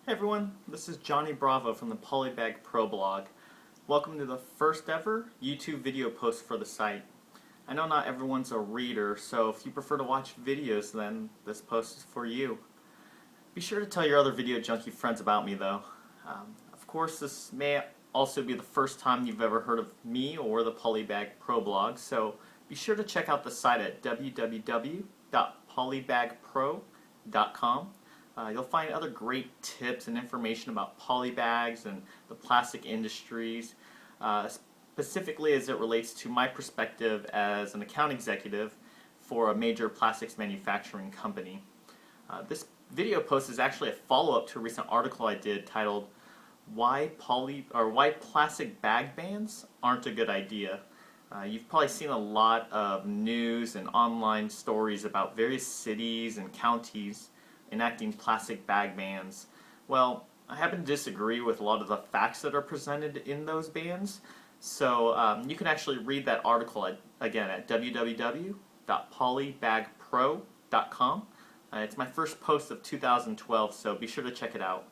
Hey everyone, this is Johnny Bravo from the Polybag Pro blog. Welcome to the first ever YouTube video post for the site. I know not everyone's a reader, so if you prefer to watch videos, then this post is for you. Be sure to tell your other video junkie friends about me though. Of course, this may also be the first time you've ever heard of me or the Polybag Pro blog, so be sure to check out the site at www.polybagpro.com. You'll find other great tips and information about polybags and the plastic industries, specifically as it relates to my perspective as an account executive for a major plastics manufacturing company. This video post is actually a follow-up to a recent article I did titled Why Plastic Bag Bans Aren't a Good Idea. You've probably seen a lot of news and online stories about various cities and counties enacting plastic bag bans. Well, I happen to disagree with a lot of the facts that are presented in those bans. So you can actually read that article again at www.polybagpro.com. It's my first post of 2012, so be sure to check it out.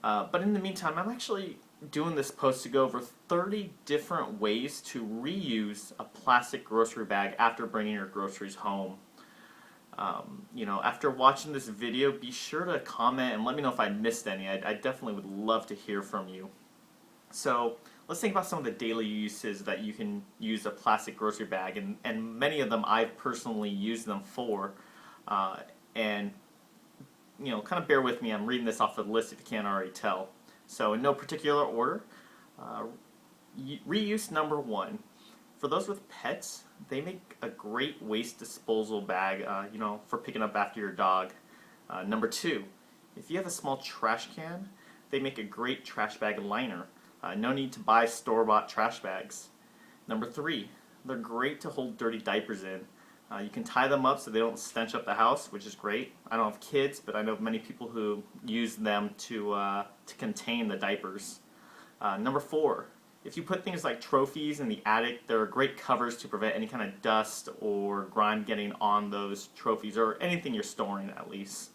But in the meantime, I'm actually doing this post to go over 30 different ways to reuse a plastic grocery bag after bringing your groceries home. After watching this video, be sure to comment and let me know if I missed any. I definitely would love to hear from you. So let's think about some of the daily uses that you can use a plastic grocery bag, and many of them I've personally used them for. And kind of bear with me, I'm reading this off the list if you can't already tell. So in no particular order, reuse number one. For those with pets, they make a great waste disposal bag, for picking up after your dog. Number two, if you have a small trash can, they make a great trash bag liner. No need to buy store-bought trash bags. Number three, they're great to hold dirty diapers in. You can tie them up so they don't stench up the house, which is great. I don't have kids, but I know many people who use them to contain the diapers. Number four, if you put things like trophies in the attic, there are great covers to prevent any kind of dust or grime getting on those trophies, or anything you're storing at least.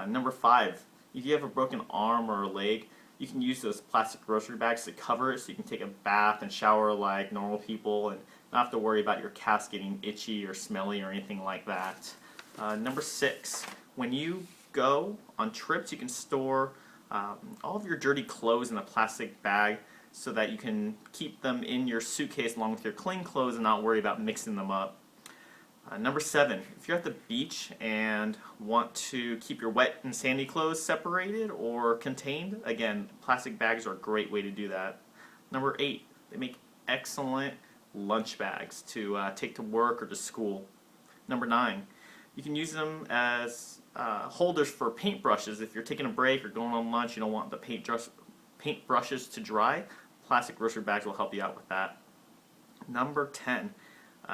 Number five, if you have a broken arm or a leg, you can use those plastic grocery bags to cover it so you can take a bath and shower like normal people and not have to worry about your calves getting itchy or smelly or anything like that. Number six, when you go on trips, you can store all of your dirty clothes in a plastic bag so that you can keep them in your suitcase along with your clean clothes and not worry about mixing them up. Number seven, if you're at the beach and want to keep your wet and sandy clothes separated or contained, again, plastic bags are a great way to do that. Number eight, they make excellent lunch bags to take to work or to school. Number nine, you can use them as holders for paint brushes. If you're taking a break or going on lunch, you don't want the paint brushes to dry, plastic grocery bags will help you out with that. Number 10,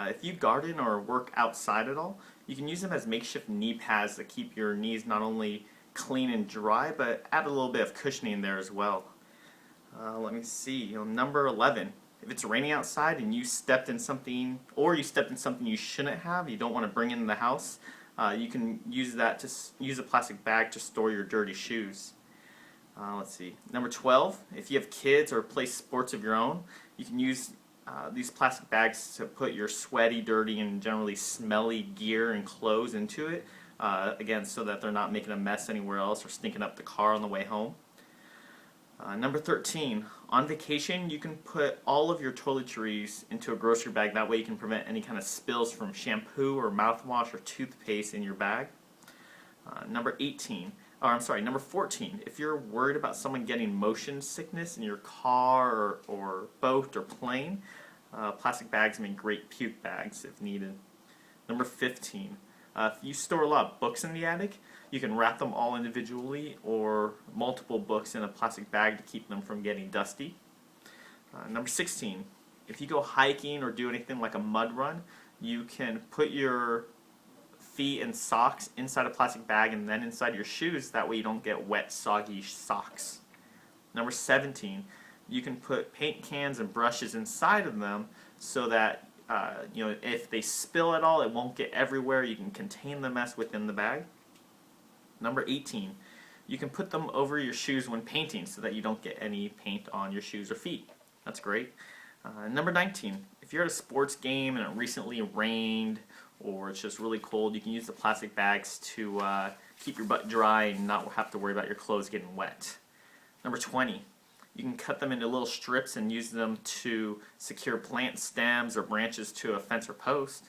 if you garden or work outside at all, you can use them as makeshift knee pads to keep your knees not only clean and dry, but add a little bit of cushioning there as well. Let me see, number 11, if it's raining outside and you stepped in something, or you stepped in something you shouldn't have, you don't want to bring in the house, you can use a plastic bag to store your dirty shoes. Let's see. Number 12, if you have kids or play sports of your own, you can use these plastic bags to put your sweaty, dirty, and generally smelly gear and clothes into it. Again, so that they're not making a mess anywhere else or stinking up the car on the way home. Number 13, on vacation you can put all of your toiletries into a grocery bag. That way you can prevent any kind of spills from shampoo or mouthwash or toothpaste in your bag. Number 14, if you're worried about someone getting motion sickness in your car or boat or plane, plastic bags make great puke bags if needed. Number 15, if you store a lot of books in the attic, you can wrap them all individually or multiple books in a plastic bag to keep them from getting dusty. Number 16, if you go hiking or do anything like a mud run, you can put your feet and socks inside a plastic bag and then inside your shoes. That way you don't get wet, soggy socks. Number 17, you can put paint cans and brushes inside of them so that if they spill at all, it won't get everywhere. You can contain the mess within the bag. Number 18, you can put them over your shoes when painting so that you don't get any paint on your shoes or feet. That's great. Number 19, if you're at a sports game and it recently rained or it's just really cold, you can use the plastic bags to keep your butt dry and not have to worry about your clothes getting wet. Number 20, you can cut them into little strips and use them to secure plant stems or branches to a fence or post.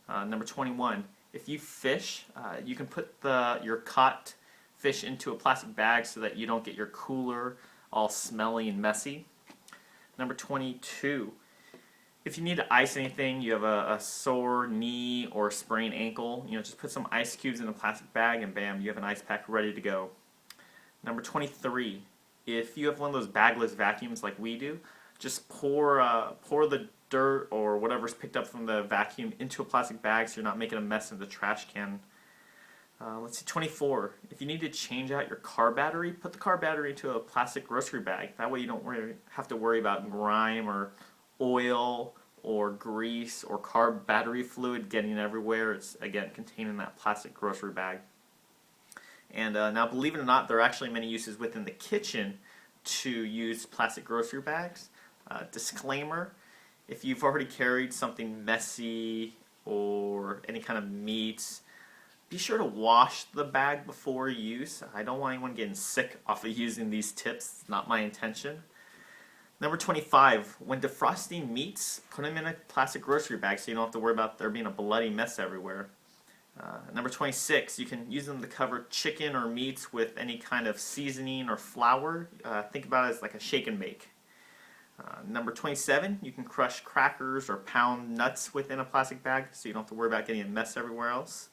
Number 21, if you fish, you can put your caught fish into a plastic bag so that you don't get your cooler all smelly and messy. Number 22, if you need to ice anything, you have a sore knee or a sprained ankle, just put some ice cubes in a plastic bag and bam, you have an ice pack ready to go. Number 23, if you have one of those bagless vacuums like we do, just pour the dirt or whatever's picked up from the vacuum into a plastic bag so you're not making a mess in the trash can. Let's see, 24. If you need to change out your car battery, put the car battery into a plastic grocery bag. That way you don't have to worry about grime or oil or grease or car battery fluid getting everywhere. It's, again, contained in that plastic grocery bag. And now, believe it or not, there are actually many uses within the kitchen to use plastic grocery bags. Disclaimer, if you've already carried something messy or any kind of meats, be sure to wash the bag before use. I don't want anyone getting sick off of using these tips. It's not my intention. Number 25, when defrosting meats, put them in a plastic grocery bag so you don't have to worry about there being a bloody mess everywhere. Number 26, you can use them to cover chicken or meats with any kind of seasoning or flour. Think about it as like a shake and bake. Number 27, you can crush crackers or pound nuts within a plastic bag so you don't have to worry about getting a mess everywhere else.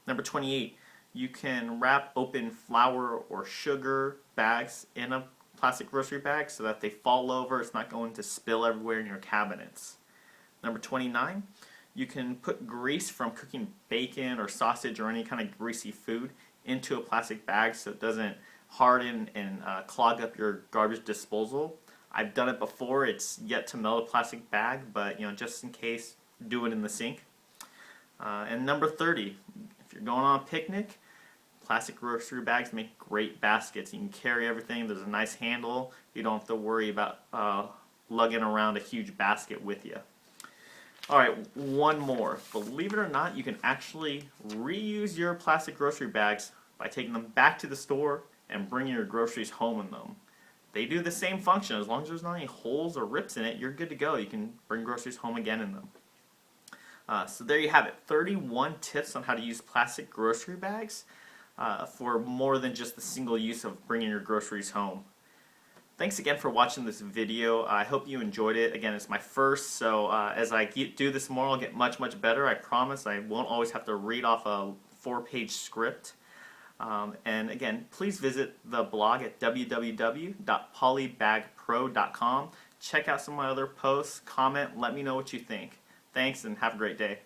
Number 28, you can wrap open flour or sugar bags in a plastic grocery bag so that they fall over. It's not going to spill everywhere in your cabinets. Number 29, you can put grease from cooking bacon or sausage or any kind of greasy food into a plastic bag so it doesn't harden and clog up your garbage disposal. I've done it before. It's yet to melt a plastic bag, but just in case, do it in the sink. And number 30, if you're going on a picnic, plastic grocery bags make great baskets. You can carry everything. There's a nice handle. You don't have to worry about lugging around a huge basket with you. Alright, one more. Believe it or not, you can actually reuse your plastic grocery bags by taking them back to the store and bringing your groceries home in them. They do the same function. As long as there's not any holes or rips in it, you're good to go. You can bring groceries home again in them. So there you have it, 31 tips on how to use plastic grocery bags for more than just the single use of bringing your groceries home. Thanks again for watching this video. I hope you enjoyed it. Again, it's my first, so as I do this more, I'll get much, much better. I promise I won't always have to read off a 4-page script. And again, please visit the blog at www.polybagpro.com. Check out some of my other posts, comment, let me know what you think. Thanks and have a great day.